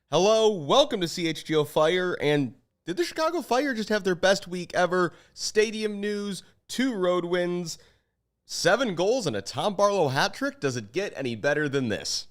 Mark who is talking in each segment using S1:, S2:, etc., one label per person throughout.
S1: Hello, welcome to CHGO Fire, and did the Chicago Fire just have their best week ever? Stadium news, 2 road wins, 7 goals, and a Tom Barlow hat trick? Does it get any better than this?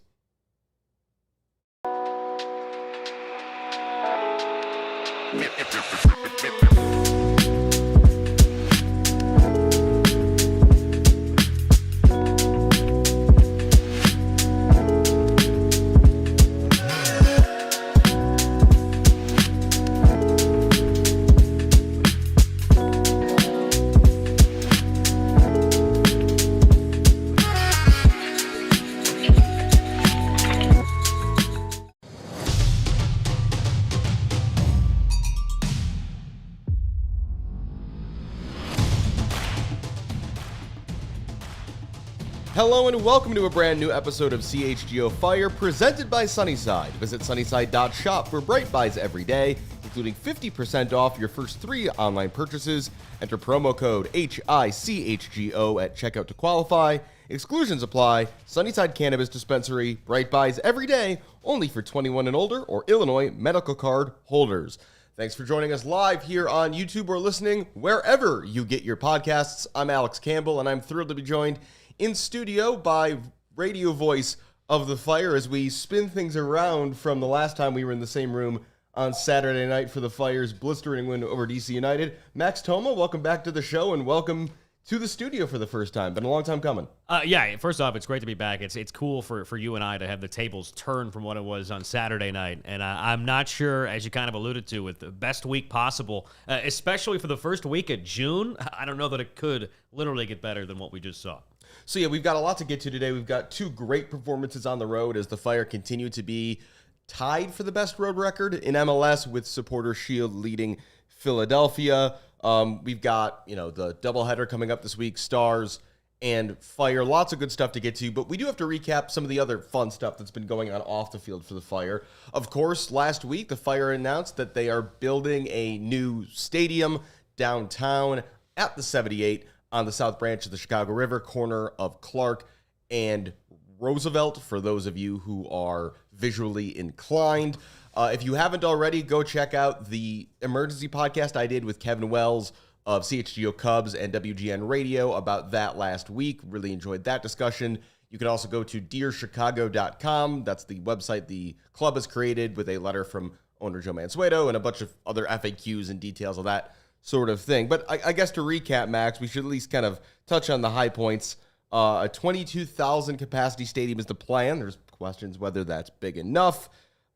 S1: Hello and welcome to a brand new episode of CHGO Fire presented by Sunnyside. Visit sunnyside.shop for bright buys every day, including 50% off your first 3 online purchases. Enter promo code HICHGO at checkout to qualify. Exclusions apply. Sunnyside Cannabis Dispensary, bright buys every day, only for 21 and older or Illinois medical card holders. Thanks for joining us live here on YouTube or listening wherever you get your podcasts. I'm Alex Campbell, and I'm thrilled to be joined in studio by radio voice of the Fire as we spin things around from the last time we were in the same room on Saturday night for the Fire's blistering win over DC United. Max Thoma, welcome back to the show and welcome to the studio for the first time. Been a long time coming.
S2: Yeah, first off, it's great to be back. It's cool for you and I to have the tables turn from what it was on Saturday night. And I'm not sure, as you kind of alluded to, with the best week possible, especially for the first week of June, I don't know that it could literally get better than what we just saw.
S1: So yeah, we've got a lot to get to today. We've got 2 great performances on the road as the Fire continue to be tied for the best road record in MLS with Supporter Shield leading Philadelphia. We've got, the doubleheader coming up this week, Stars and Fire. Lots of good stuff to get to, but we do have to recap some of the other fun stuff that's been going on off the field for the Fire. Of course, last week, the Fire announced that they are building a new stadium downtown at the 78 on the South Branch of the Chicago River, corner of Clark and Roosevelt, for those of you who are visually inclined. If you haven't already, go check out the emergency podcast I did with Kevin Wells of CHGO Cubs and WGN Radio about that last week. Really enjoyed that discussion. You can also go to dearchicago.com. That's the website the club has created with a letter from owner Joe Mansueto and a bunch of other FAQs and details of that sort of thing. But I guess to recap, Max, we should at least kind of touch on the high points. A 22,000 capacity stadium is the plan. There's questions whether that's big enough.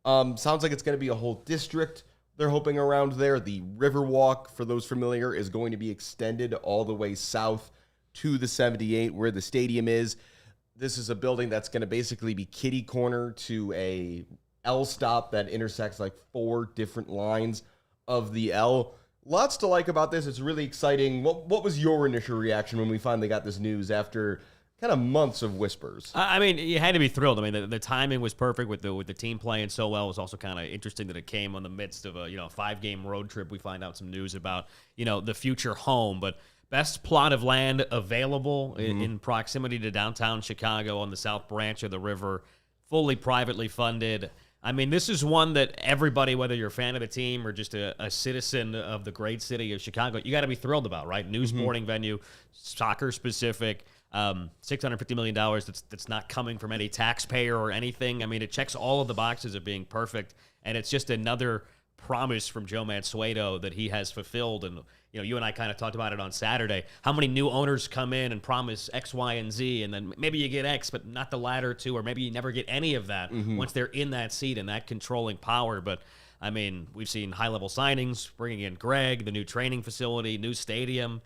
S1: Sounds like it's going to be a whole district they're hoping around there. The Riverwalk, for those familiar, is going to be extended all the way south to the 78 where the stadium is. This is a building that's going to basically be kitty corner to a L stop that intersects like 4 different lines of the L. Lots to like about this. It's really exciting. What was your initial reaction when we finally got this news after kind of months of whispers?
S2: I mean, you had to be thrilled. I mean, the timing was perfect with the team playing so well. It was also kind of interesting that it came on the midst of a 5-game road trip. We find out some news about the future home, but best plot of land available in proximity to downtown Chicago on the South Branch of the river, fully privately funded. I mean, this is one that everybody, whether you're a fan of the team or just a citizen of the great city of Chicago, you got to be thrilled about, right? New sporting venue, soccer specific, $650 million that's not coming from any taxpayer or anything. I mean, it checks all of the boxes of being perfect, and it's just another promise from Joe Mansueto that he has fulfilled. And you and I kind of talked about it on Saturday, how many new owners come in and promise X, Y, and Z, and then maybe you get X, but not the latter 2, or maybe you never get any of that once they're in that seat and that controlling power. But I mean, we've seen high-level signings, bringing in Greg, the new training facility, new stadium.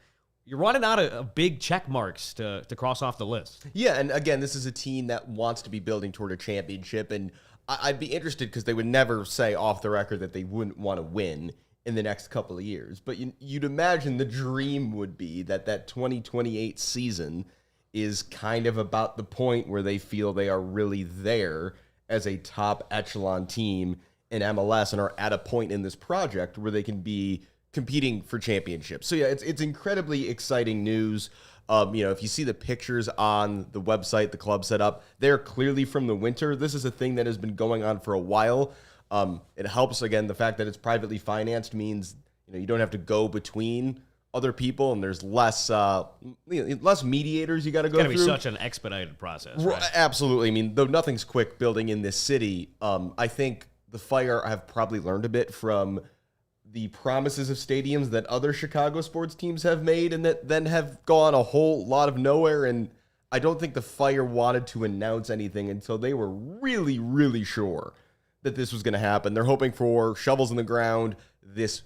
S2: You're running out of big check marks to cross off the list.
S1: Yeah, and again, this is a team that wants to be building toward a championship, and I'd be interested because they would never say off the record that they wouldn't want to win in the next couple of years. But you'd imagine the dream would be that 2028 season is kind of about the point where they feel they are really there as a top echelon team in MLS and are at a point in this project where they can be competing for championships. So yeah, it's incredibly exciting news. If you see the pictures on the website the club set up, they're clearly from the winter. This is a thing that has been going on for a while. It helps, again, the fact that it's privately financed means you don't have to go between other people, and there's less mediators you got to go through.
S2: It's got to be such an expedited process, right?
S1: Absolutely. I mean, though nothing's quick building in this city, I think the Fire have probably learned a bit from the promises of stadiums that other Chicago sports teams have made and that then have gone a whole lot of nowhere. And I don't think the Fire wanted to announce anything until they were really, really sure that this was going to happen. They're hoping for shovels in the ground this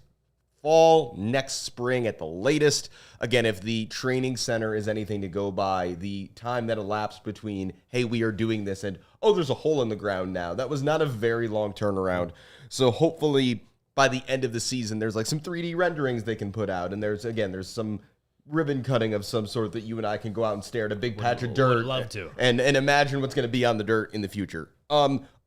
S1: fall, next spring at the latest. Again, if the training center is anything to go by, the time that elapsed between, hey, we are doing this, and, oh, there's a hole in the ground now, that was not a very long turnaround. So hopefully by the end of the season, there's like some 3D renderings they can put out, and there's some ribbon cutting of some sort that you and I can go out and stare at a big patch of dirt.
S2: Would love to.
S1: And imagine what's going to be on the dirt in the future.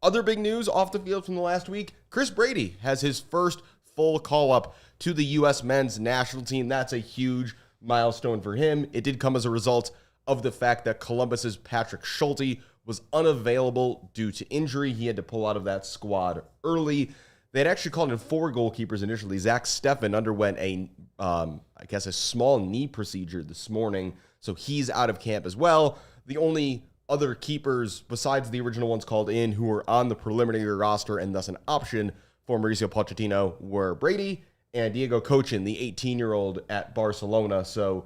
S1: Other big news off the field from the last week, Chris Brady has his first full call-up to the U.S. men's national team. That's a huge milestone for him. It did come as a result of the fact that Columbus's Patrick Schulte was unavailable due to injury. He had to pull out of that squad early. They had actually called in 4 goalkeepers initially. Zach Steffen underwent a small knee procedure this morning, so he's out of camp as well. The only other keepers besides the original ones called in who were on the preliminary roster and thus an option for Mauricio Pochettino were Brady and Diego Cochin, the 18-year-old at Barcelona. So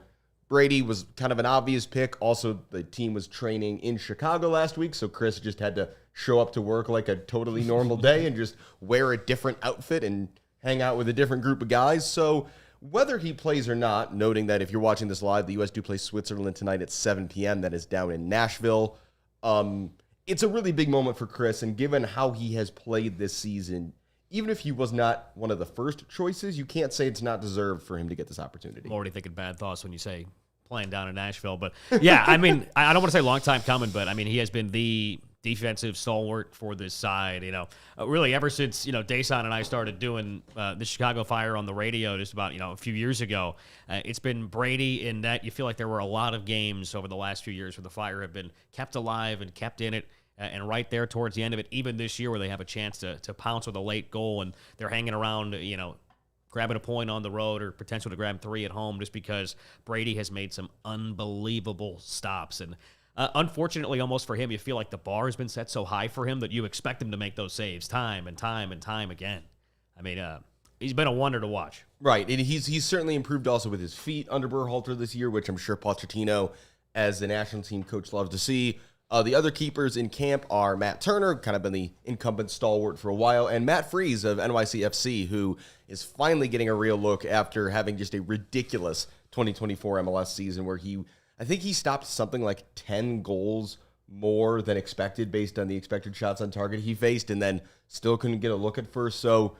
S1: Brady was kind of an obvious pick. Also, the team was training in Chicago last week, so Chris just had to show up to work like a totally normal day and just wear a different outfit and hang out with a different group of guys. So whether he plays or not, noting that if you're watching this live, the U.S. do play Switzerland tonight at 7 p.m. That is down in Nashville. It's a really big moment for Chris, and given how he has played this season, even if he was not one of the first choices, you can't say it's not deserved for him to get this opportunity.
S2: I'm already thinking bad thoughts when you say playing down in Nashville. But yeah, I mean, I don't want to say long time coming, but I mean, he has been the defensive stalwart for this side, really ever since, Dason and I started doing the Chicago Fire on the radio just about, a few years ago. It's been Brady in that. You feel like there were a lot of games over the last few years where the Fire have been kept alive and kept in it. And right there towards the end of it, even this year where they have a chance to pounce with a late goal and they're hanging around, grabbing a point on the road or potential to grab 3 at home just because Brady has made some unbelievable stops. And unfortunately, almost for him, you feel like the bar has been set so high for him that you expect him to make those saves time and time and time again. I mean, he's been a wonder to watch.
S1: Right, and he's certainly improved also with his feet under Berhalter this year, which I'm sure Pochettino, as the national team coach, loves to see. The other keepers in camp are Matt Turner, kind of been the incumbent stalwart for a while, and Matt Freese of NYCFC, who is finally getting a real look after having just a ridiculous 2024 MLS season where I think he stopped something like 10 goals more than expected based on the expected shots on target he faced, and then still couldn't get a look at first. So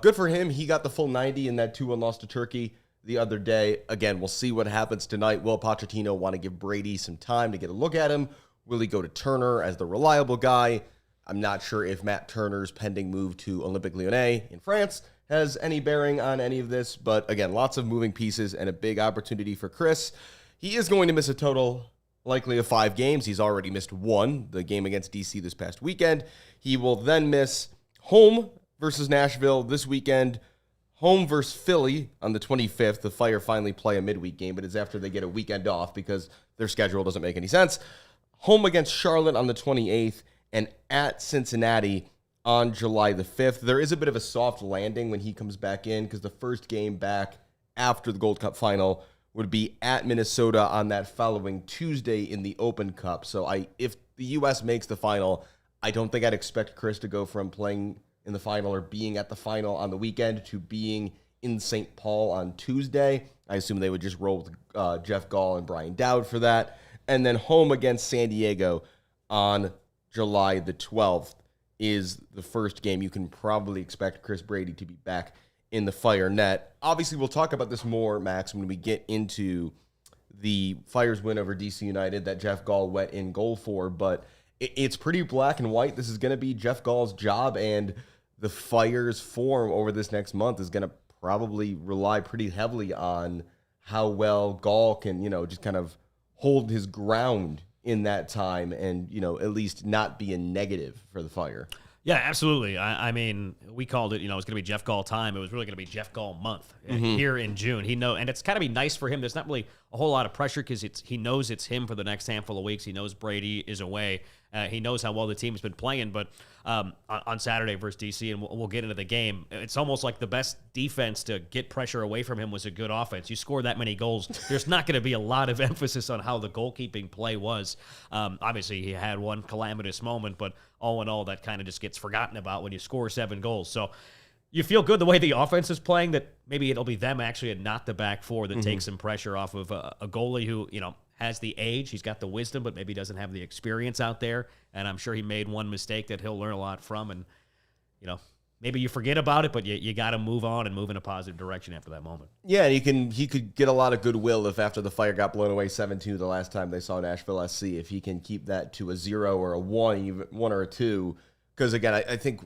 S1: good for him. He got the full 90 in that 2-1 loss to Turkey the other day. Again, we'll see what happens tonight. Will Pochettino want to give Brady some time to get a look at him? Will he go to Turner as the reliable guy? I'm not sure if Matt Turner's pending move to Olympique Lyonnais in France has any bearing on any of this. But again, lots of moving pieces and a big opportunity for Chris. He is going to miss a total likely of 5 games. He's already missed 1, the game against DC this past weekend. He will then miss home versus Nashville this weekend, home versus Philly on the 25th. The Fire finally play a midweek game, but it's after they get a weekend off because their schedule doesn't make any sense. Home against Charlotte on the 28th, and at Cincinnati on July the 5th. There is a bit of a soft landing when he comes back in because the first game back after the Gold Cup final would be at Minnesota on that following Tuesday in the Open Cup. So if the U.S. makes the final, I don't think I'd expect Chris to go from playing in the final or being at the final on the weekend to being in St. Paul on Tuesday. I assume they would just roll with Jeff Gall and Brian Dowd for that. And then home against San Diego on July the 12th is the first game. You can probably expect Chris Brady to be back in the Fire net. Obviously, we'll talk about this more, Max, when we get into the Fire's win over DC United that Jeff Gall went in goal for. But it's pretty black and white. This is going to be Jeff Gall's job, and the Fire's form over this next month is going to probably rely pretty heavily on how well Gall can, just kind of hold his ground in that time and, at least not be a negative for the Fire.
S2: Yeah, absolutely. I mean, we called it, it's going to be Jeff Gall time. It was really going to be Jeff Gall month here in June. And it's got to be nice for him. There's not really a whole lot of pressure because he knows it's him for the next handful of weeks. He knows Brady is away. He knows how well the team's been playing. But on Saturday versus DC, and we'll get into the game, it's almost like the best defense to get pressure away from him was a good offense. You score that many goals, there's not going to be a lot of emphasis on how the goalkeeping play was. Obviously, he had one calamitous moment, but all in all, that kind of just gets forgotten about when you score 7 goals. So you feel good the way the offense is playing that maybe it'll be them actually and not the back four that takes some pressure off of a goalie who, has the age, he's got the wisdom, but maybe doesn't have the experience out there. And I'm sure he made one mistake that he'll learn a lot from. And, maybe you forget about it, but you got to move on and move in a positive direction after that moment.
S1: Yeah, and he could get a lot of goodwill if after the Fire got blown away 7-2 the last time they saw Nashville SC, if he can keep that to a 0 or a 1, even 1 or a 2. Because, again, I think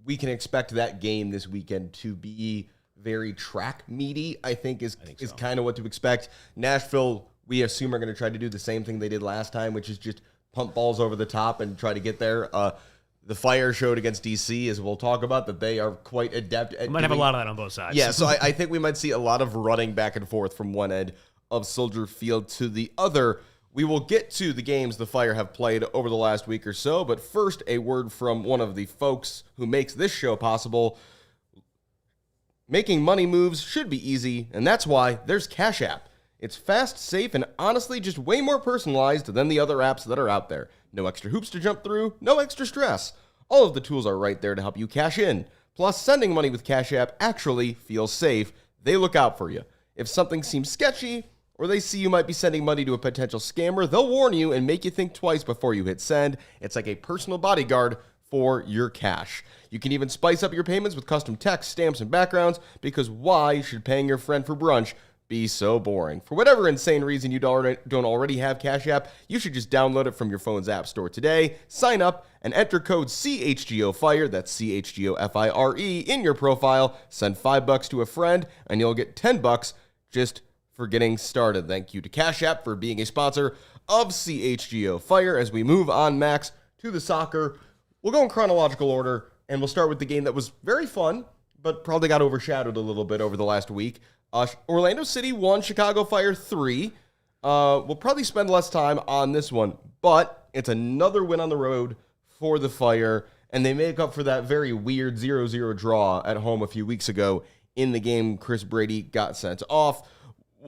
S1: we can expect that game this weekend to be very track meaty, I think is kind of what to expect. Nashville, we assume, are going to try to do the same thing they did last time, which is just pump balls over the top and try to get there. The Fire showed against DC, as we'll talk about, that they are quite adept at
S2: might have a lot of that on both sides.
S1: Yeah, so I think we might see a lot of running back and forth from one end of Soldier Field to the other. We will get to the games the Fire have played over the last week or so, but first, a word from one of the folks who makes this show possible. Making money moves should be easy, and that's why there's Cash App. It's fast, safe, and honestly just way more personalized than the other apps that are out there. No extra hoops to jump through, no extra stress. All of the tools are right there to help you cash in. Plus, sending money with Cash App actually feels safe. They look out for you. If something seems sketchy, or they see you might be sending money to a potential scammer, they'll warn you and make you think twice before you hit send. It's like a personal bodyguard for your cash. You can even spice up your payments with custom text, stamps, and backgrounds, because why should paying your friend for brunch be so boring? For whatever insane reason you don't already have Cash App, you should just download it from your phone's app store today, sign up, and enter code CHGOFIRE, that's CHGOFIRE, in your profile, send $5 to a friend, and you'll get $10 just for getting started. Thank you to Cash App for being a sponsor of CHGO Fire. As we move on, Max, to the soccer, we'll go in chronological order, and we'll start with the game that was very fun, but probably got overshadowed a little bit over the last week. Orlando City 1, Chicago Fire 3. We'll probably spend less time on this one, but it's another win on the road for the Fire, and they make up for that very weird 0-0 draw at home a few weeks ago in the game Chris Brady got sent off.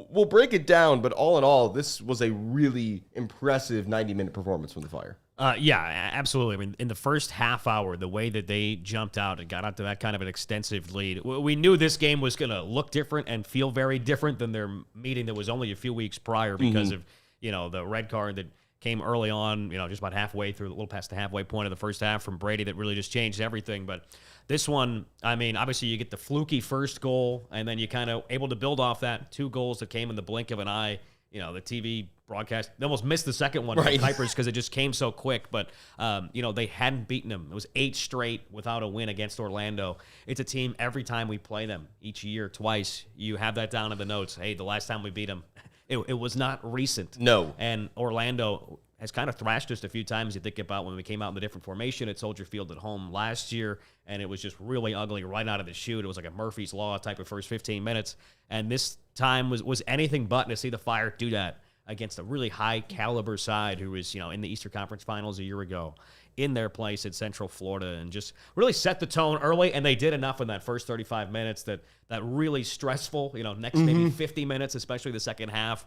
S1: We'll break it down, but all in all, this was a really impressive 90-minute performance from the Fire.
S2: Yeah, absolutely. I mean, in the first half hour, the way that they jumped out and got out to that kind of an extensive lead, we knew this game was going to look different and feel very different than their meeting that was only a few weeks prior because of, the red card that came early on, just about halfway through, a little past the halfway point of the first half from Brady that really just changed everything. But this one, I mean, obviously you get the fluky first goal, and then you kind of able to build off that. 2 goals that came in the blink of an eye. The TV broadcast, they almost missed the second one
S1: right.
S2: from Cuypers because it just came so quick. But, they hadn't beaten them. It was 8 straight without a win against Orlando. It's a team, every time we play them, each year, twice, you have that down in the notes. Hey, the last time we beat them, it was not recent.
S1: No.
S2: And Orlando has kind of thrashed us a few times. You think about when we came out in the different formation at Soldier Field at home last year, and it was just really ugly right out of the chute. It was like a Murphy's Law type of first 15 minutes. And this time was anything but to see the Fire do that against a really high-caliber side who was, in the Eastern Conference Finals a year ago, in their place at Central Florida, and just really set the tone early. And they did enough in that first 35 minutes that really stressful, next maybe 50 minutes, especially the second half,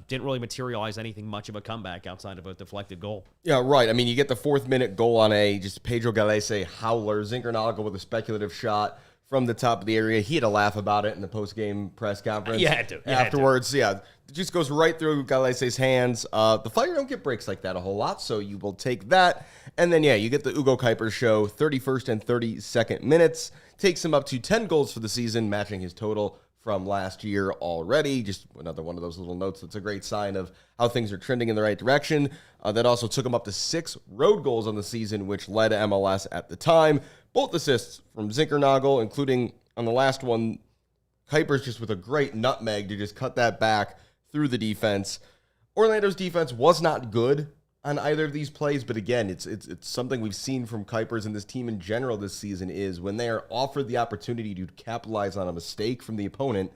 S2: didn't really materialize anything much of a comeback outside of a deflected goal.
S1: Yeah, right. I mean, you get the 4th-minute goal on a just Pedro Galese howler. Zinkernagle with a speculative shot from the top of the area. He had a laugh about it in the post-game press conference.
S2: You had to.
S1: Afterwards, yeah. It just goes right through Galese's hands. The Fire don't get breaks like that a whole lot, so you will take that. And then, you get the Hugo Cuypers show, 31st and 32nd minutes. Takes him up to 10 goals for the season, matching his total from last year already. Just another one of those little notes that's a great sign of how things are trending in the right direction. That also took him up to 6 road goals on the season, which led MLS at the time. Both assists from Zinkernagle, including on the last one, Cuypers just with a great nutmeg to just cut that back through the defense. Orlando's defense was not good on either of these plays, but again, it's something we've seen from Cuypers and this team in general this season is when they are offered the opportunity to capitalize on a mistake from the opponent,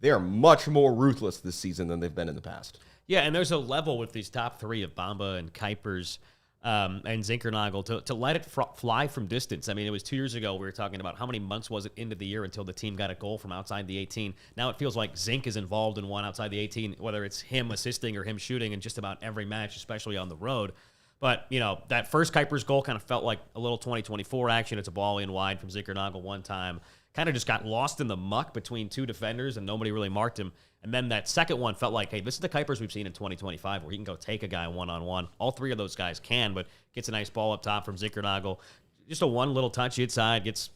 S1: they are much more ruthless this season than they've been in the past.
S2: Yeah, and there's a level with these top three of Bamba and Cuypers and Zinkernagel to let it fly from distance. I mean, it was 2 years ago we were talking about how many months was it into the year until the team got a goal from outside the 18. Now it feels like Zink is involved in one outside the 18, whether it's him assisting or him shooting in just about every match, especially on the road. But, that first Cuypers goal kind of felt like a little 2024 action. It's a ball in wide from Zinkernagel one time. Kind of just got lost in the muck between two defenders, and nobody really marked him. And then that second one felt like, hey, this is the Cuypers we've seen in 2025, where he can go take a guy one-on-one. All three of those guys can, but gets a nice ball up top from Zinkernagel. Just a one little touch inside, gets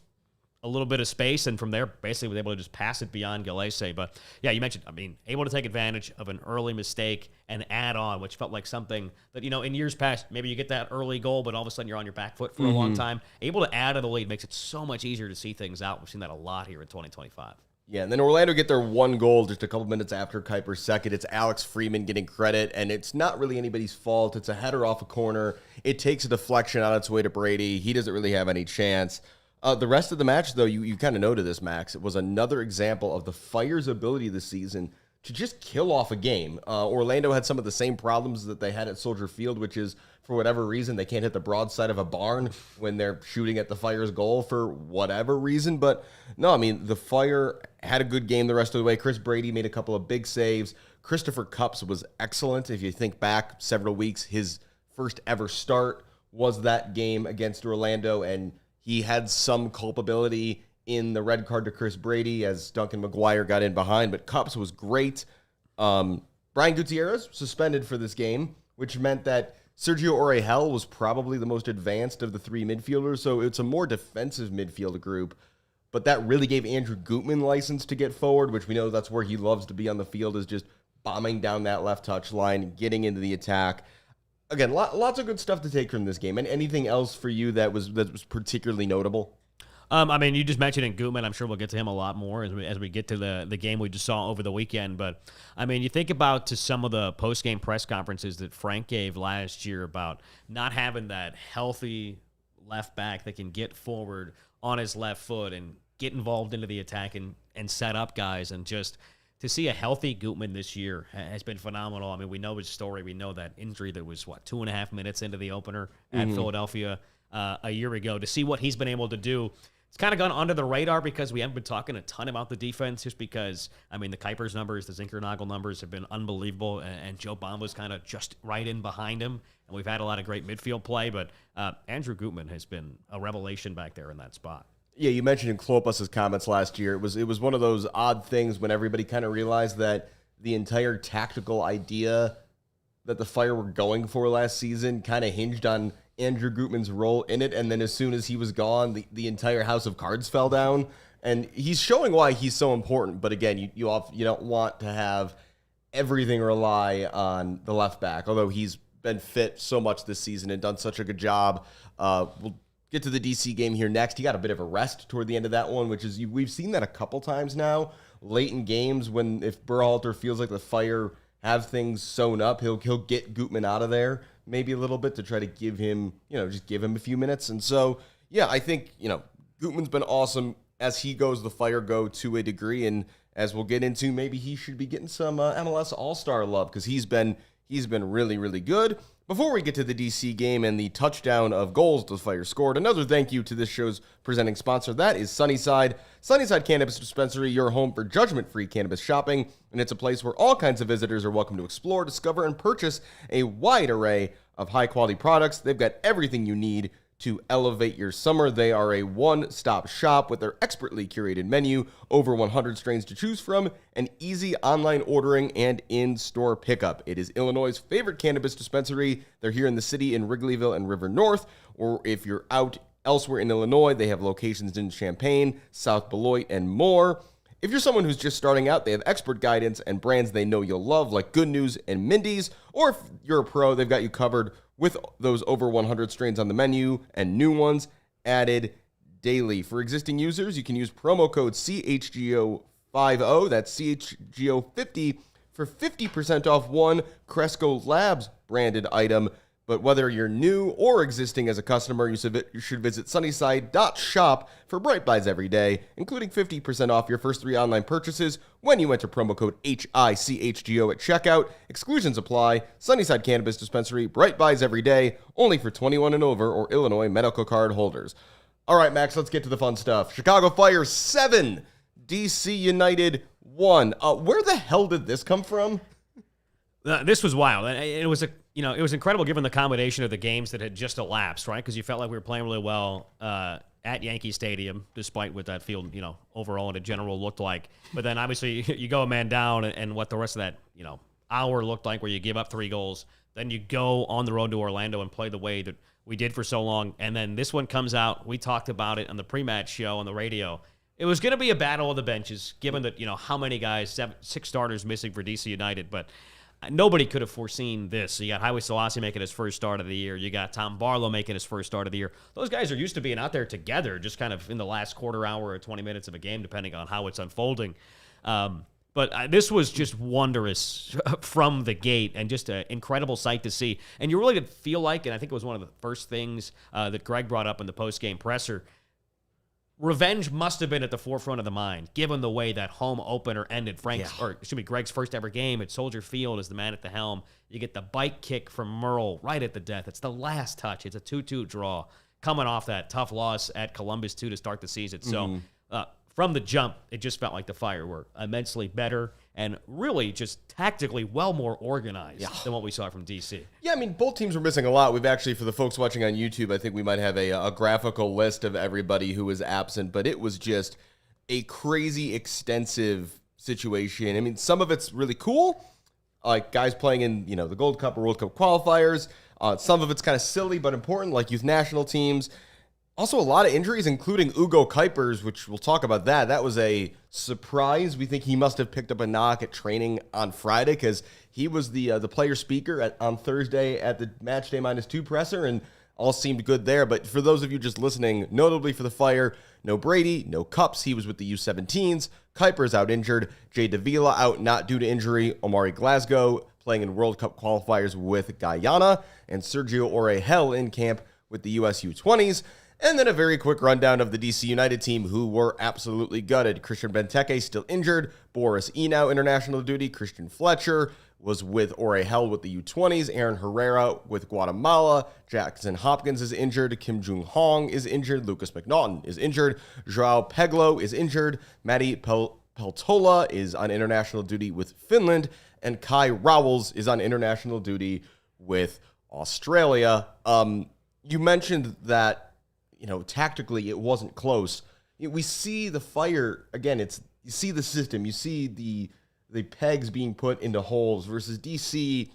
S2: a little bit of space, and from there, basically was able to just pass it beyond Gillespie. But, yeah, you mentioned, able to take advantage of an early mistake and add on, which felt like something that, in years past, maybe you get that early goal, but all of a sudden you're on your back foot for a long time. Able to add to the lead makes it so much easier to see things out. We've seen that a lot here in 2025.
S1: Yeah, and then Orlando get their one goal just a couple minutes after Cuypers' second. It's Alex Freeman getting credit, and it's not really anybody's fault. It's a header off a corner. It takes a deflection on its way to Brady. He doesn't really have any chance. The rest of the match, though, you kind of noted this, Max. It was another example of the Fire's ability this season to just kill off a game. Orlando had some of the same problems that they had at Soldier Field, which is, for whatever reason, they can't hit the broadside of a barn when they're shooting at the Fire's goal for whatever reason. But no, the Fire had a good game the rest of the way. Chris Brady made a couple of big saves. Christopher Cupps was excellent. If you think back several weeks, his first ever start was that game against Orlando, and he had some culpability in the red card to Chris Brady as Duncan McGuire got in behind, but Cupps was great. Brian Gutierrez suspended for this game, which meant that Sergio Orejel was probably the most advanced of the three midfielders, so it's a more defensive midfield group, but that really gave Andrew Gutman license to get forward, which we know that's where he loves to be on the field, is just bombing down that left touch line, getting into the attack. Again, lots of good stuff to take from this game. And anything else for you that was particularly notable?
S2: You just mentioned in Gutman. I'm sure we'll get to him a lot more as we get to the game we just saw over the weekend. But, you think about to some of the post-game press conferences that Frank gave last year about not having that healthy left back that can get forward on his left foot and get involved into the attack and set up guys, and just to see a healthy Gutman this year has been phenomenal. We know his story. We know that injury that was, 2.5 minutes into the opener at Philadelphia a year ago. To see what he's been able to do, it's kind of gone under the radar because we haven't been talking a ton about the defense, just because, the Cuypers numbers, the Zinkernagel numbers have been unbelievable, and Joe Bamba's kind of just right in behind him, and we've had a lot of great midfield play, but Andrew Gutman has been a revelation back there in that spot.
S1: Yeah, you mentioned in Klopas' comments last year, it was one of those odd things when everybody kind of realized that the entire tactical idea that the Fire were going for last season kind of hinged on Andrew Gutman's role in it, and then as soon as he was gone, the entire house of cards fell down, and he's showing why he's so important, but again, you don't want to have everything rely on the left back, although he's been fit so much this season and done such a good job. We'll get to the DC game here next. He got a bit of a rest toward the end of that one, which is, we've seen that a couple times now, late in games, when if Berhalter feels like the Fire have things sewn up, he'll get Gutman out of there maybe a little bit to try to give him, just give him a few minutes. And so, yeah, I think, Gutman's been awesome. As he goes, the Fire go to a degree, and as we'll get into, maybe he should be getting some MLS All-Star love, because he's been really, really good. Before we get to the DC game and the touchdown of goals the Fire scored, another thank you to this show's presenting sponsor. That is Sunnyside. Sunnyside Cannabis Dispensary, your home for judgment-free cannabis shopping, and it's a place where all kinds of visitors are welcome to explore, discover, and purchase a wide array of high-quality products. They've got everything you need to elevate your summer. They are a one-stop shop with their expertly curated menu, over 100 strains to choose from, and easy online ordering and in-store pickup. It is Illinois' favorite cannabis dispensary. They're here in the city in Wrigleyville and River North, or if you're out elsewhere in Illinois, they have locations in Champaign, South Beloit, and more. If you're someone who's just starting out, they have expert guidance and brands they know you'll love, like Good News and Mindy's. Or if you're a pro, they've got you covered with those over 100 strains on the menu and new ones added daily. For existing users, you can use promo code CHGO50, that's CHGO50, for 50% off one Cresco Labs branded item. But whether you're new or existing as a customer, you should visit sunnyside.shop for Bright Buys every day, including 50% off your first 3 online purchases when you enter promo code HICHGO at checkout. Exclusions apply. Sunnyside Cannabis Dispensary, Bright Buys every day, only for 21 and over or Illinois medical card holders. All right, Max, let's get to the fun stuff. Chicago Fire 7, DC United 1. Where the hell did this come from?
S2: This was wild. It was incredible given the combination of the games that had just elapsed, right? Because you felt like we were playing really well at Yankee Stadium, despite what that field, overall in a general looked like. But then obviously you go a man down, and what the rest of that, hour looked like, where you give up 3 goals. Then you go on the road to Orlando and play the way that we did for so long. And then this one comes out. We talked about it on the pre-match show on the radio. It was going to be a battle of the benches, given that, how many guys, 6 starters missing for DC United. But nobody could have foreseen this. You got Highway Selassie making his first start of the year. You got Tom Barlow making his first start of the year. Those guys are used to being out there together, just kind of in the last quarter hour or 20 minutes of a game, depending on how it's unfolding. But this was just wondrous from the gate, and just an incredible sight to see. And you really did feel like, and I think it was one of the first things that Greg brought up in the post-game presser, revenge must have been at the forefront of the mind, given the way that home opener ended. Greg's first ever game at Soldier Field as the man at the helm. You get the bike kick from Merle right at the death. It's the last touch. It's a 2-2 draw, coming off that tough loss at Columbus, too, to start the season. So from the jump, it just felt like the Fire were immensely better and really just tactically well more organized than what we saw from DC.
S1: Yeah, I mean, both teams were missing a lot. We've actually, for the folks watching on YouTube, I think we might have a graphical list of everybody who was absent, but it was just a crazy, extensive situation. I mean, some of it's really cool, like guys playing in, the Gold Cup or World Cup qualifiers. Some of it's kind of silly but important, like youth national teams. Also, a lot of injuries, including Hugo Cuypers, which we'll talk about that. That was a surprise. We think he must have picked up a knock at training on Friday, because he was the player speaker on Thursday at the Match Day -2 presser, and all seemed good there. But for those of you just listening, notably for the Fire, no Brady, no Cups. He was with the U17s. Cuypers out injured. Jay Davila out not due to injury. Omari Glasgow playing in World Cup qualifiers with Guyana. And Sergio Orejel in camp with the US U20s. And then a very quick rundown of the DC United team, who were absolutely gutted. Christian Benteke still injured. Boris Enow international duty. Christian Fletcher was with Orejel with the U20s. Aaron Herrera with Guatemala. Jackson Hopkins is injured. Kim Jung Hong is injured. Lucas McNaughton is injured. Joao Peglo is injured. Matty Peltola is on international duty with Finland. And Kai Rowells is on international duty with Australia. You mentioned that, tactically it wasn't close. We see the Fire, again, you see the system, you see the pegs being put into holes, versus DC.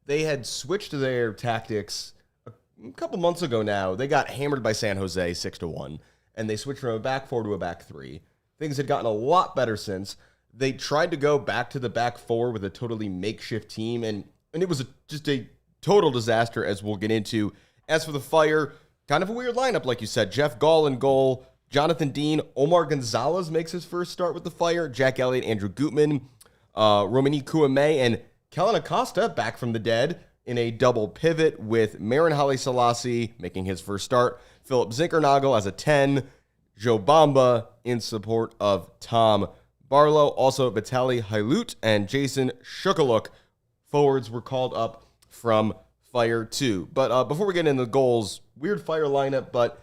S1: They had switched their tactics a couple months ago now. They got hammered by San Jose 6-1, and they switched from a back 4 to a back 3. Things had gotten a lot better since. They tried to go back to the back 4 with a totally makeshift team, and it was just a total disaster, as we'll get into. As for the Fire, kind of a weird lineup, like you said. Jeff Gall in goal. Jonathan Dean. Omar Gonzalez makes his first start with the Fire. Jack Elliott, Andrew Gutman, Romani Kouame, and Kellen Acosta back from the dead in a double pivot, with Marin Haile Selassie making his first start. Philip Zinkernagel as a 10. Joe Bamba in support of Tom Barlow. Also, Vitaly Hailut and Jason Shukaluk, forwards, were called up from Fire 2. But before we get into the goals, weird Fire lineup, but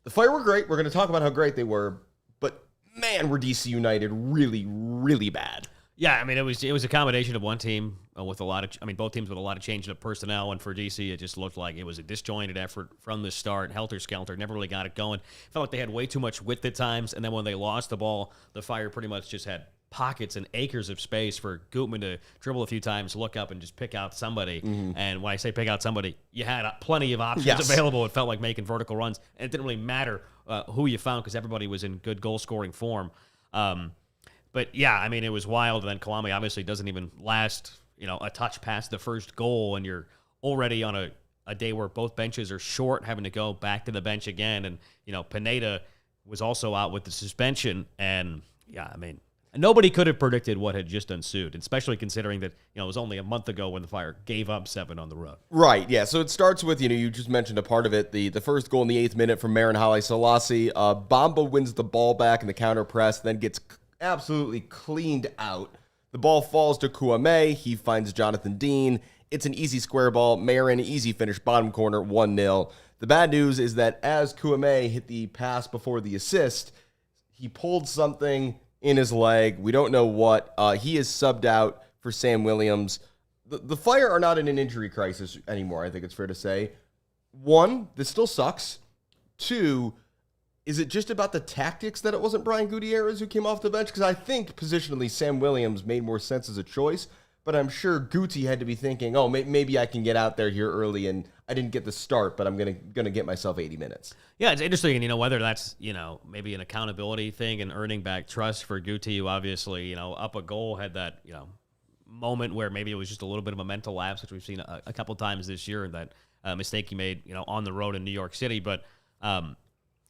S1: the Fire were great. We're going to talk about how great they were, but man, were DC United really, really bad.
S2: Yeah, I mean, it was a combination of one team with both teams with a lot of change of personnel, and for DC, it just looked like it was a disjointed effort from the start. Helter-skelter, never really got it going. Felt like they had way too much width at times, and then when they lost the ball, the Fire pretty much just had pockets and acres of space for Gutman to dribble a few times, look up, and just pick out somebody. Mm-hmm. And when I say pick out somebody, you had plenty of options available. It felt like making vertical runs, and it didn't really matter who you found, because everybody was in good goal-scoring form. But yeah, I mean, it was wild. And then Kouame obviously doesn't even last, a touch past the first goal, and you're already on a day where both benches are short, having to go back to the bench again. And, Pineda was also out with the suspension. And yeah, I mean, Nobody could have predicted what had just ensued, especially considering that it was only a month ago when the Fire gave up 7 on the road.
S1: Right, yeah. So it starts with, you just mentioned a part of it, the first goal in the 8th minute from Marin Haile Selassie. Bamba wins the ball back in the counter press, then gets absolutely cleaned out. The ball falls to Kouame. He finds Jonathan Dean. It's an easy square ball. Marin, easy finish, bottom corner, 1-0. The bad news is that as Kouame hit the pass before the assist, he pulled something in his leg. We don't know what. He is subbed out for Sam Williams. The Fire are not in an injury crisis anymore, I think it's fair to say. 1, this still sucks. 2, is it just about the tactics that it wasn't Brian Gutierrez who came off the bench? Because I think positionally Sam Williams made more sense as a choice, but I'm sure Guti had to be thinking, oh, maybe I can get out there here early, and I didn't get the start, but I'm gonna get myself 80 minutes.
S2: Yeah, it's interesting, and whether that's maybe an accountability thing and earning back trust for Guti, who obviously up a goal had that moment where maybe it was just a little bit of a mental lapse, which we've seen a couple times this year, that mistake he made on the road in New York City, but.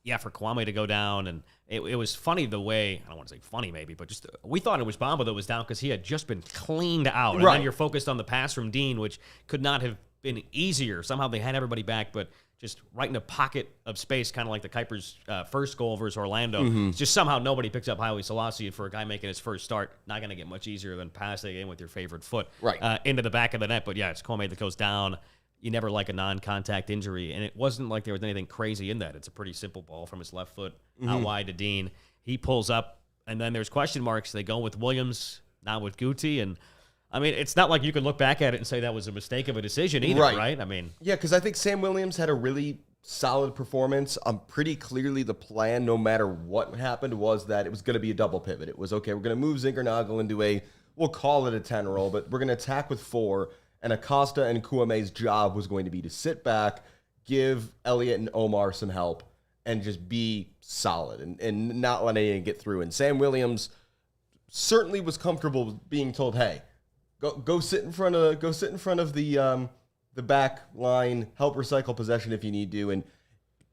S2: Yeah, for Kouame to go down, and it was funny the way, I don't want to say funny maybe, but just we thought it was Bamba that was down because he had just been cleaned out. And then you're focused on the pass from Dean, which could not have been easier. Somehow they had everybody back, but just right in a pocket of space, kind of like the Cuypers' first goal versus Orlando. It's just somehow nobody picks up Haile Selassie. For a guy making his first start, not going to get much easier than passing in with your favorite foot into the back of the net. But yeah, it's Kouame that goes down. You never like a non-contact injury, and it wasn't like there was anything crazy in that. It's a pretty simple ball from his left foot out wide to Dean. He pulls up, and then there's question marks. They go with Williams, not with Guti, and I mean, it's not like you can look back at it and say that was a mistake of a decision either, right? I mean,
S1: yeah, because I think Sam Williams had a really solid performance. Pretty clearly the plan, no matter what happened, was that it was going to be a double pivot. It was, okay, we're going to move Zinkernagel into we'll call it a 10 roll, but we're going to attack with 4. And Acosta and Kouame's job was going to be to sit back, give Elliott and Omar some help, and just be solid and not let anything get through. And Sam Williams certainly was comfortable being told, "Hey, go sit in front of the back line, help recycle possession if you need to." And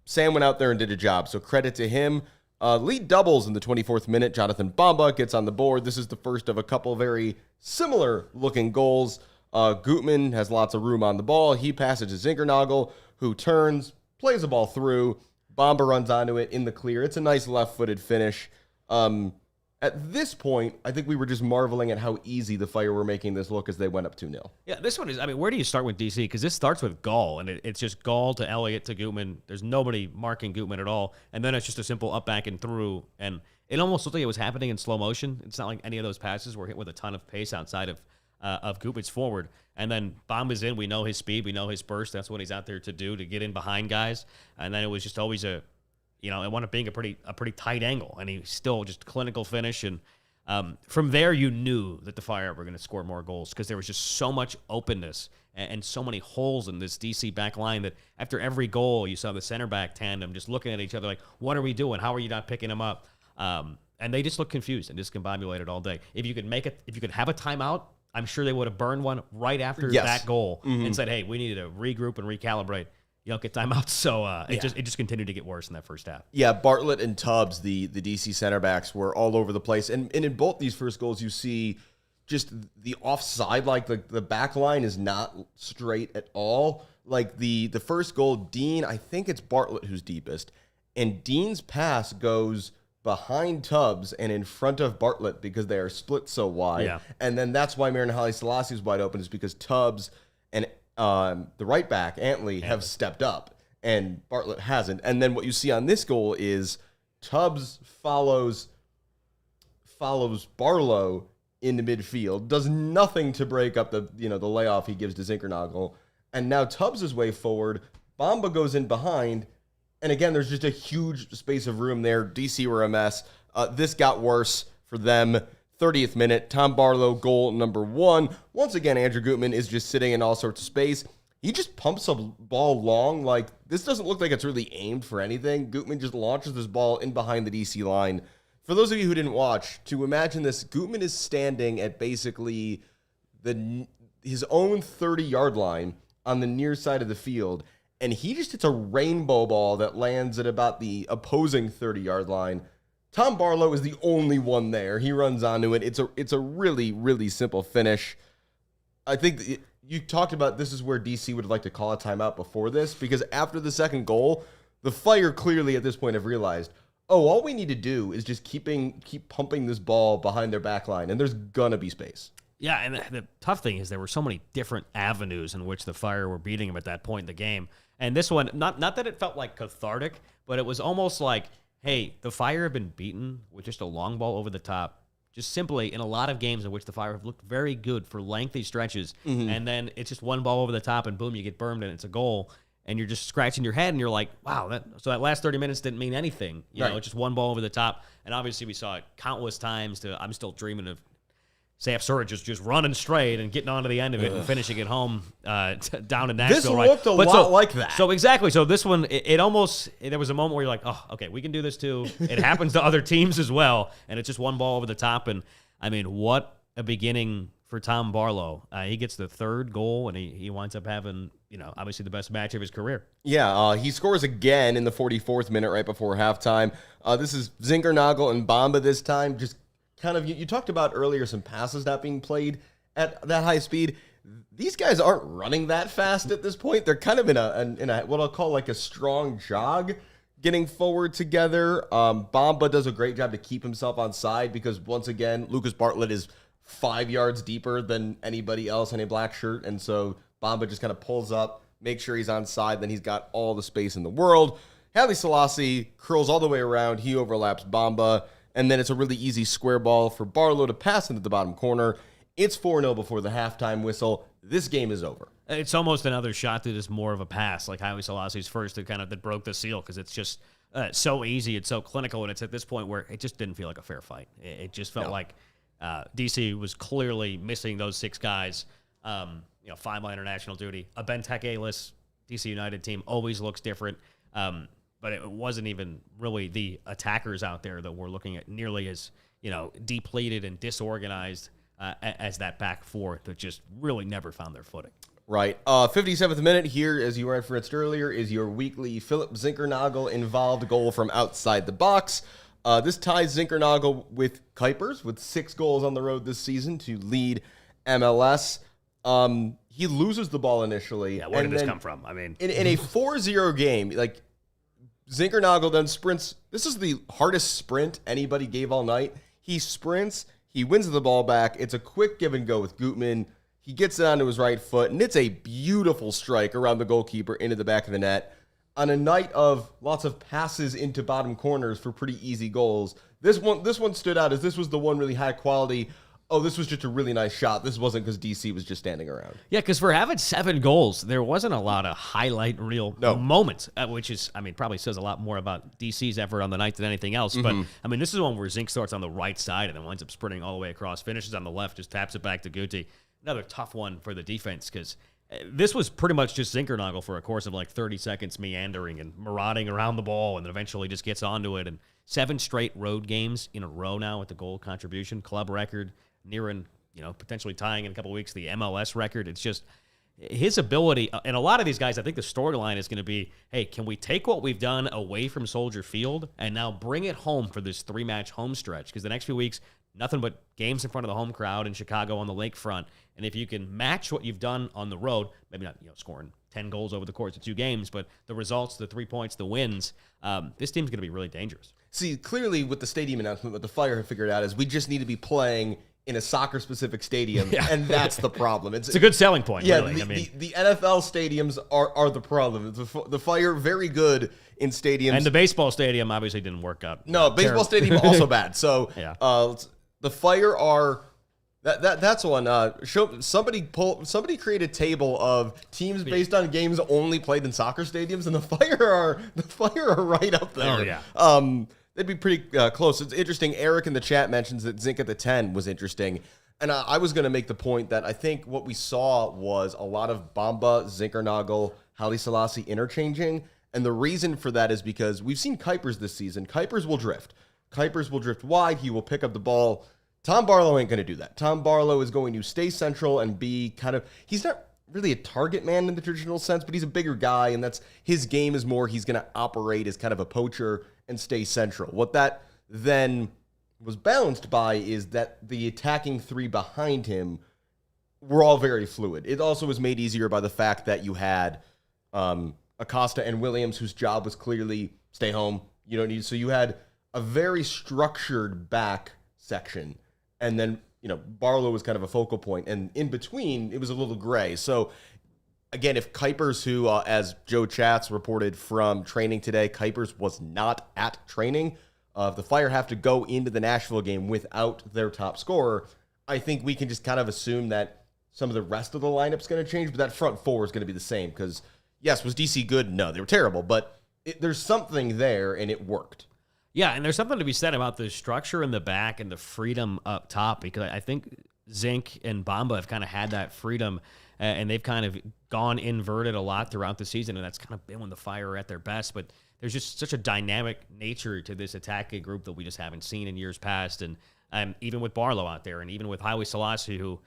S1: Sam went out there and did a job. So credit to him. Lead doubles in the 24th minute. Jonathan Bamba gets on the board. This is the first of a couple very similar looking goals. Gutman has lots of room on the ball. He passes to Zinkernagel, who turns, plays the ball through. Bamba runs onto it in the clear. It's a nice left-footed finish. At this point, I think we were just marveling at how easy the Fire were making this look as they went up 2-0.
S2: Yeah, this one is, I mean, where do you start with DC? Because this starts with Gall, and it's just Gall to Elliott to Gutman. There's nobody marking Gutman at all. And then it's just a simple up, back, and through. And it almost looked like it was happening in slow motion. It's not like any of those passes were hit with a ton of pace outside of Gutman's forward. And then Bamba's in. We know his speed. We know his burst. That's what he's out there to do, to get in behind guys. And then it was just always it wound up being a pretty tight angle. And he still just clinical finish. And from there, you knew that the Fire were going to score more goals because there was just so much openness and so many holes in this DC back line that after every goal, you saw the center back tandem just looking at each other like, what are we doing? How are you not picking him up? And they just looked confused and discombobulated all day. If you could have a timeout, I'm sure they would have burned one right after that goal and said, hey, we need to regroup and recalibrate. You don't get timeouts. So it just continued to get worse in that first half.
S1: Yeah, Bartlett and Tubbs, the DC center backs, were all over the place. And in both these first goals, you see just the offside, like the back line is not straight at all. Like the first goal, Dean, I think it's Bartlett who's deepest. And Dean's pass goes behind Tubbs and in front of Bartlett because they are split so wide. Yeah. And then that's why Marin Haile Selassie is wide open, is because Tubbs and the right back, Antley, have stepped up and Bartlett hasn't. And then what you see on this goal is Tubbs follows Barlow into midfield, does nothing to break up the layoff he gives to Zinkernagel. And now Tubbs is way forward. Bamba goes in behind. And again, there's just a huge space of room there. DC were a mess. This got worse for them. 30th minute, Tom Barlow, goal number 1. Once again, Andrew Gutman is just sitting in all sorts of space. He just pumps a ball long. Like, this doesn't look like it's really aimed for anything. Gutman just launches this ball in behind the DC line. For those of you who didn't watch, to imagine this, Gutman is standing at basically his own 30-yard line on the near side of the field, and he just hits a rainbow ball that lands at about the opposing 30-yard line. Tom Barlow is the only one there. He runs onto it. It's a really, really simple finish. I think you talked about this is where DC would like to call a timeout before this, because after the second goal, the Fire clearly at this point have realized, all we need to do is just keep pumping this ball behind their back line, and there's going to be space.
S2: Yeah, and the tough thing is there were so many different avenues in which the Fire were beating him at that point in the game. And this one, not that it felt like cathartic, but it was almost like, hey, the Fire have been beaten with just a long ball over the top, just simply in a lot of games in which the Fire have looked very good for lengthy stretches, and then it's just one ball over the top, and boom, you get burned, and it's a goal, and you're just scratching your head, and you're like, wow, that last 30 minutes didn't mean anything. You know, just one ball over the top, and obviously we saw it countless times. I'm still dreaming of Saf Surridge just running straight and getting onto the end of it and finishing it home down in Nashville.
S1: This looked a lot like that.
S2: So exactly. So this one, it almost, there was a moment where you're like, oh, okay, we can do this too. It happens to other teams as well, and it's just one ball over the top. And, I mean, what a beginning for Tom Barlow. He gets the third goal, and he winds up having, obviously the best match of his career.
S1: Yeah, he scores again in the 44th minute right before halftime. This is Zinkernagel and Bamba this time, just kind of, you talked about earlier some passes not being played at that high speed. These guys aren't running that fast at this point. They're kind of in a what I'll call like a strong jog, getting forward together. Bamba does a great job to keep himself on side because, once again, Lucas Bartlett is 5 yards deeper than anybody else in a black shirt, and so Bamba just kind of pulls up, makes sure he's on side, then he's got all the space in the world. Haile Selassie curls all the way around. He overlaps Bamba. And then it's a really easy square ball for Barlow to pass into the bottom corner. It's 4-0 before the halftime whistle. This game is over.
S2: It's almost another shot that is more of a pass, like Haile Selassie's first that broke the seal, because it's just so easy, it's so clinical, and it's at this point where it just didn't feel like a fair fight. It just felt like DC was clearly missing those six guys. 5-mile international duty. A Benteke-less DC United team always looks different. But it wasn't even really the attackers out there that were looking at nearly as, depleted and disorganized as that back four that just really never found their footing.
S1: Right. 57th minute here, as you referenced earlier, is your weekly Philip Zinkernagel involved goal from outside the box. This ties Zinkernagel with Cuypers with 6 goals on the road this season to lead MLS. He loses the ball initially.
S2: Yeah, where did this come from? I mean,
S1: in a 4-0 game, like, Zinkernagel then sprints. This is the hardest sprint anybody gave all night. He sprints. He wins the ball back. It's a quick give and go with Gutman. He gets it onto his right foot, and it's a beautiful strike around the goalkeeper into the back of the net. On a night of lots of passes into bottom corners for pretty easy goals, this one stood out as this was the one really high quality. Oh, this was just a really nice shot. This wasn't because DC was just standing around.
S2: Yeah, because for having 7 goals, there wasn't a lot of highlight reel moments, which is, probably says a lot more about DC's effort on the night than anything else. But, this is one where Zink starts on the right side and then winds up sprinting all the way across, finishes on the left, just taps it back to Guti. Another tough one for the defense, because this was pretty much just Zinkernagel for a course of like 30 seconds meandering and marauding around the ball, and then eventually just gets onto it. And 7 straight road games in a row now with the goal contribution, club record, nearing, potentially tying in a couple of weeks the MLS record. It's just his ability, and a lot of these guys, I think the storyline is going to be, hey, can we take what we've done away from Soldier Field and now bring it home for this 3-match home stretch? Because the next few weeks, nothing but games in front of the home crowd in Chicago on the lakefront. And if you can match what you've done on the road, maybe not scoring 10 goals over the course of 2 games, but the results, the 3 points, the wins, this team's going to be really dangerous.
S1: See, clearly with the stadium announcement, what the Fire have figured out is we just need to be playing in a soccer-specific stadium, and that's the problem.
S2: It's a good selling point,
S1: yeah,
S2: really.
S1: The NFL stadiums are the problem. The Fire, very good in stadiums.
S2: And the baseball stadium obviously didn't work out.
S1: No, baseball stadium also bad. So
S2: yeah.
S1: The Fire are... That's one. Somebody create a table of teams based on games only played in soccer stadiums, and the Fire are right up there.
S2: Oh, yeah.
S1: They'd be pretty close. It's interesting. Eric in the chat mentions that Zink at the 10 was interesting. And I was going to make the point that I think what we saw was a lot of Bamba, Zinkernagel, Haile Selassie interchanging. And the reason for that is because we've seen Cuypers this season. Cuypers will drift. Cuypers will drift wide. He will pick up the ball. Tom Barlow ain't going to do that. Tom Barlow is going to stay central and be he's not really a target man in the traditional sense, but he's a bigger guy, and that's his game is more he's going to operate as kind of a poacher and stay central. What that then was balanced by is that the attacking three behind him were all very fluid. It also was made easier by the fact that you had Acosta and Williams, whose job was clearly stay home. You don't need, so you had a very structured back section, and then Barlow was kind of a focal point, and in between it was a little gray. So again, if Cuypers, who as Joe Chats reported from training today, Cuypers was not at training. If the Fire have to go into the Nashville game without their top scorer, I think we can just kind of assume that some of the rest of the lineup's going to change, but that front four is going to be the same. Because, yes, was DC good? No, they were terrible. But there's something there, and it worked.
S2: Yeah, and there's something to be said about the structure in the back and the freedom up top, because I think Zink and Bamba have kind of had that freedom, and they've kind of gone inverted a lot throughout the season, and that's kind of been when the Fire are at their best. But there's just such a dynamic nature to this attacking group that we just haven't seen in years past. And even with Barlow out there, and even with Haile Selassie, who,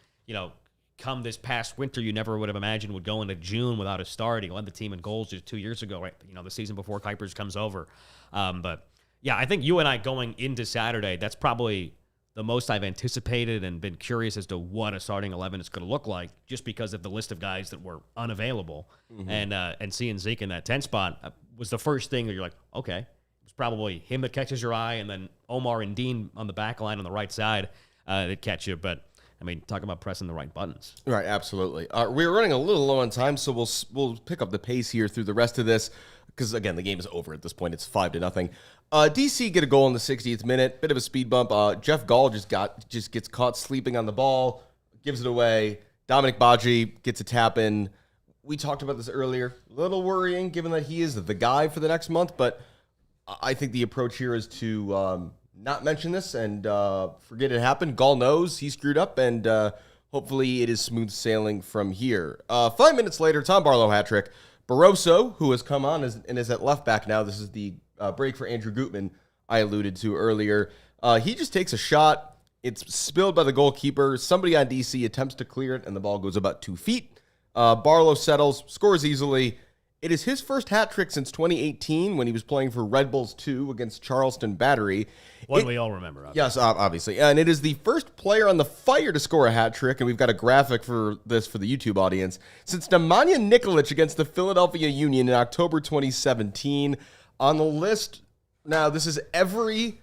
S2: come this past winter, you never would have imagined would go into June without a start. He led the team in goals just 2 years ago, right? The season before Cuypers comes over. But yeah, I think you and I going into Saturday, that's probably the most I've anticipated and been curious as to what a starting 11 is going to look like, just because of the list of guys that were unavailable. Mm-hmm. And seeing Zeke in that 10 spot was the first thing that you're like, okay, it's probably him that catches your eye, and then Omar and Dean on the back line on the right side that catch you. But I mean, talk about pressing the right buttons.
S1: Right, absolutely. We're running a little low on time, so we'll pick up the pace here through the rest of this, because again, the game is over at this point. It's 5-0. DC get a goal in the 60th minute, bit of a speed bump. Jeff Gall just gets caught sleeping on the ball, gives it away. Dominic Baji gets a tap in. We talked about this earlier. A little worrying, given that he is the guy for the next month, but I think the approach here is to not mention this and forget it happened. Gall knows he screwed up, and hopefully it is smooth sailing from here. 5 minutes later, Tom Barlow hat trick. Barroso, who has come on and is at left back now. This is the break for Andrew Gutman I alluded to earlier. He just takes a shot. It's spilled by the goalkeeper. Somebody on DC attempts to clear it, and the ball goes about 2 feet. Barlow settles, scores easily. It is his first hat trick since 2018 when he was playing for Red Bulls 2 against Charleston Battery.
S2: One we all remember. Obviously.
S1: Yes, obviously. And it is the first player on the Fire to score a hat trick, and we've got a graphic for this for the YouTube audience, since Nemanja Nikolic against the Philadelphia Union in October 2017. On the list, now this is every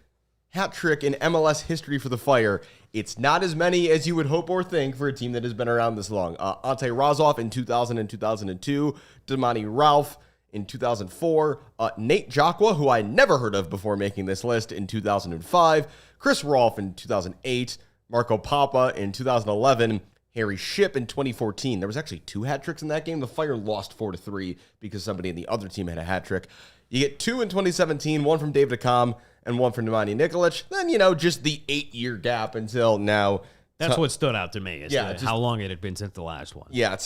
S1: hat trick in MLS history for the Fire. It's not as many as you would hope or think for a team that has been around this long. Ante Razov in 2000 and 2002, Damani Ralph in 2004, Nate Jacqua, who I never heard of before making this list, in 2005, Chris Rolfe in 2008, Marco Papa in 2011, Harry Shipp in 2014. There was actually 2 hat tricks in that game. The Fire lost 4-3 because somebody in the other team had a hat trick. You get 2 in 2017, one from David Accam and one from Nemanja Nikolic. Then, just the 8-year gap until now.
S2: That's what stood out to me, is how long it had been since the last one.
S1: Yeah,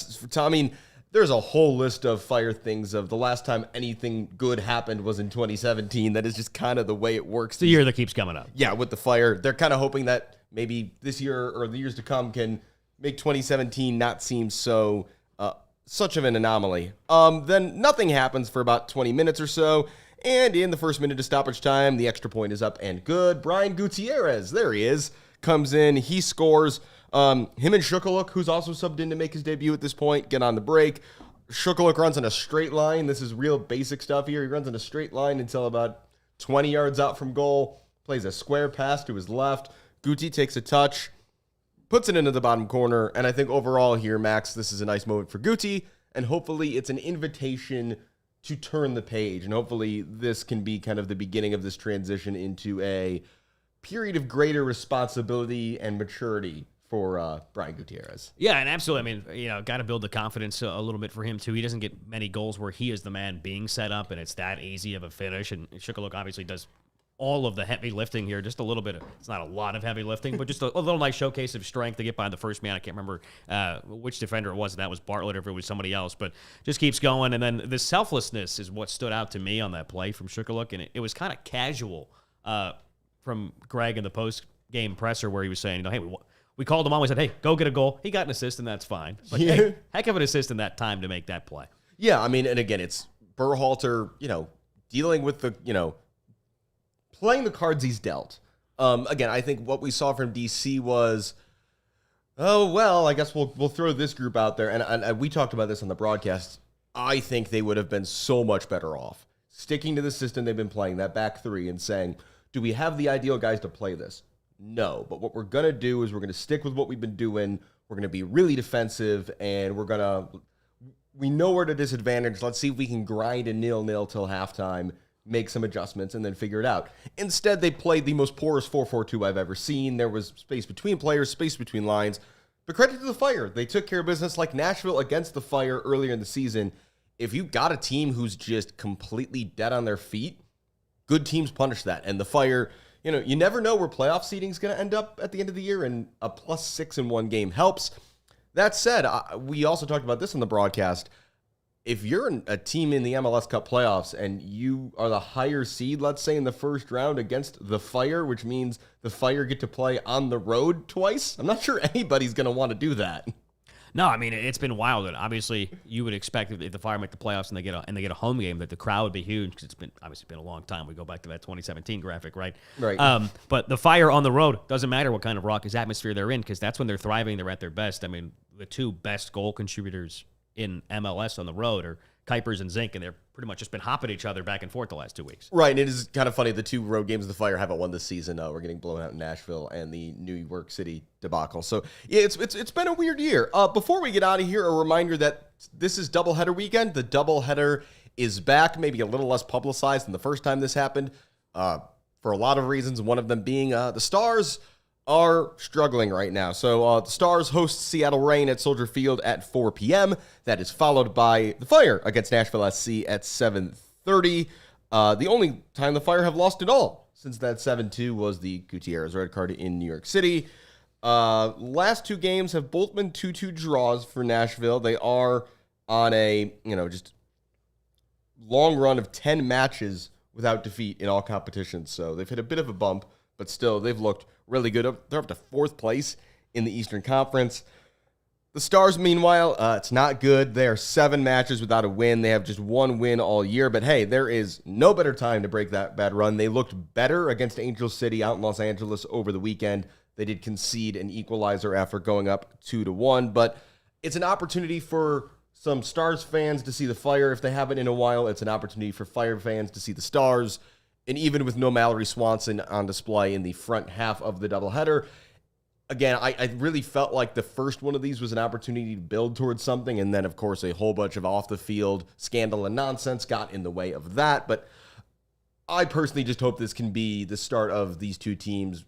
S1: there's a whole list of Fire things of the last time anything good happened was in 2017. That is just kind of the way it works.
S2: It's the year that keeps coming up.
S1: Yeah, with the Fire. They're kind of hoping that maybe this year or the years to come can make 2017 not seem so such of an anomaly. Then nothing happens for about 20 minutes or so, and in the first minute of stoppage time, the extra point is up and good. Brian Gutierrez, there he is, comes in, he scores. Him and Shukaluk, who's also subbed in to make his debut at this point, get on the break. Shukaluk runs in a straight line. This is real basic stuff here. He runs in a straight line until about 20 yards out from goal, plays a square pass to his left. Guti takes a touch, puts it into the bottom corner, and I think overall here, Max, this is a nice moment for Guti, and hopefully it's an invitation to turn the page, and hopefully this can be kind of the beginning of this transition into a period of greater responsibility and maturity for Brian Gutierrez.
S2: Yeah, and absolutely. I mean, got to build the confidence a little bit for him, too. He doesn't get many goals where he is the man being set up, and it's that easy of a finish, and Shukaluk obviously does all of the heavy lifting here, just a little bit. It's not a lot of heavy lifting, but just a little nice showcase of strength to get by the first man. I can't remember which defender it was. That was Bartlett or if it was somebody else, but just keeps going. And then the selflessness is what stood out to me on that play from Shukaluk, and it was kind of casual from Greg in the post-game presser where he was saying, hey, we called him on. We said, hey, go get a goal. He got an assist, and that's fine. But hey, heck of an assist in that time to make that play.
S1: Yeah, I mean, and again, it's Berhalter, dealing with the, playing the cards he's dealt. Again, I think what we saw from DC was, oh, well, I guess we'll throw this group out there. And we talked about this on the broadcast. I think they would have been so much better off sticking to the system they've been playing, that back three, and saying, do we have the ideal guys to play this? No. But what we're going to do is we're going to stick with what we've been doing. We're going to be really defensive, and we know we're at a disadvantage. Let's see if we can grind a 0-0 till halftime, make some adjustments, and then figure it out. Instead, they played the most porous 4-4-2 I've ever seen. There was space between players, space between lines. But credit to the Fire. They took care of business like Nashville against the Fire earlier in the season. If you got a team who's just completely dead on their feet, good teams punish that. And the Fire, you never know where playoff seeding is going to end up at the end of the year, and a +6 in one game helps. That said, we also talked about this on the broadcast. If you're a team in the MLS Cup playoffs and you are the higher seed, let's say in the first round against the Fire, which means the Fire get to play on the road twice, I'm not sure anybody's going to want to do that.
S2: No, I mean, it's been wild. And obviously, you would expect if the Fire make the playoffs and they get a home game that the crowd would be huge, because it's been a long time. We go back to that 2017 graphic, right?
S1: Right.
S2: But the Fire on the road, doesn't matter what kind of raucous atmosphere they're in, because that's when they're thriving. They're at their best. I mean, the two best goal contributors in MLS on the road are Cuypers and Zink, and they're pretty much just been hopping each other back and forth the last 2 weeks.
S1: Right, and it is kind of funny. The two road games of the Fire haven't won this season. We're getting blown out in Nashville and the New York City debacle. So, yeah, it's been a weird year. Before we get out of here, a reminder that this is doubleheader weekend. The doubleheader is back, maybe a little less publicized than the first time this happened, for a lot of reasons, one of them being the Stars are struggling right now. So the Stars host Seattle Reign at Soldier Field at 4 p.m. That is followed by the Fire against Nashville SC at 7:30. The only time the Fire have lost at all since that 7-2 was the Gutierrez red card in New York City. Last two games have both been 2-2 draws for Nashville. They are on a, just long run of 10 matches without defeat in all competitions. So they've hit a bit of a bump, but still, they've looked really good. They're up to 4th place in the Eastern Conference. The Stars, meanwhile, it's not good. They are 7 matches without a win. They have just 1 win all year. But hey, there is no better time to break that bad run. They looked better against Angel City out in Los Angeles over the weekend. They did concede an equalizer after going up 2-1. But it's an opportunity for some Stars fans to see the Fire if they haven't in a while. It's an opportunity for Fire fans to see the Stars. And even with no Mallory Swanson on display in the front half of the doubleheader, again, I really felt like the first one of these was an opportunity to build towards something. And then, of course, a whole bunch of off-the-field scandal and nonsense got in the way of that. But I personally just hope this can be the start of these two teams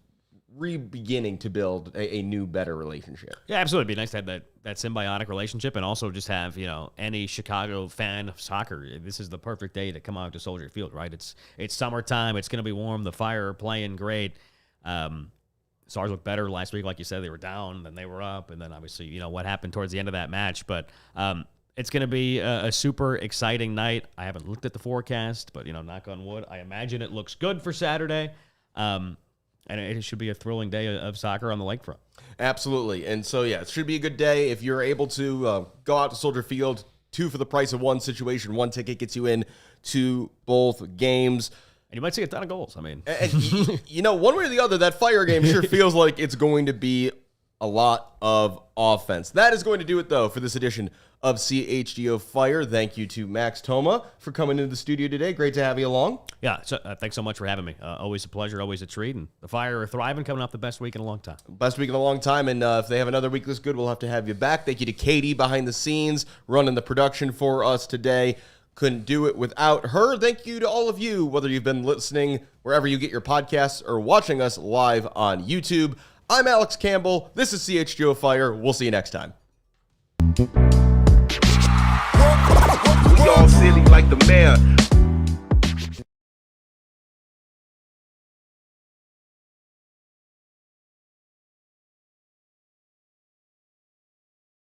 S1: beginning to build a new, better relationship.
S2: Yeah, absolutely. It'd be nice to have that symbiotic relationship, and also just have, any Chicago fan of soccer. This is the perfect day to come out to Soldier Field, right? It's summertime. It's going to be warm. The Fire are playing great. Stars looked better last week. Like you said, they were down, then they were up, and then obviously, what happened towards the end of that match. But it's going to be a super exciting night. I haven't looked at the forecast, but, knock on wood, I imagine it looks good for Saturday. And it should be a thrilling day of soccer on the lakefront.
S1: Absolutely. And so, yeah, it should be a good day. If you're able to go out to Soldier Field, 2 for the price of 1 situation, 1 ticket gets you in to both games.
S2: And you might see a ton of goals. I mean,
S1: one way or the other, that Fire game sure feels like it's going to be a lot of offense. That is going to do it, though, for this edition of CHGO Fire. Thank you to Max Thoma for coming into the studio today. Great to have you along.
S2: Yeah, so, thanks so much for having me. Always a pleasure, always a treat. And the Fire are thriving, coming off the best week in a long time.
S1: Best week in a long time, and if they have another week this good, we'll have to have you back. Thank you to Katie behind the scenes, running the production for us today. Couldn't do it without her. Thank you to all of you, whether you've been listening wherever you get your podcasts or watching us live on YouTube. I'm Alex Campbell. This is CHGO Fire. We'll see you next time.
S3: We all silly like the mayor.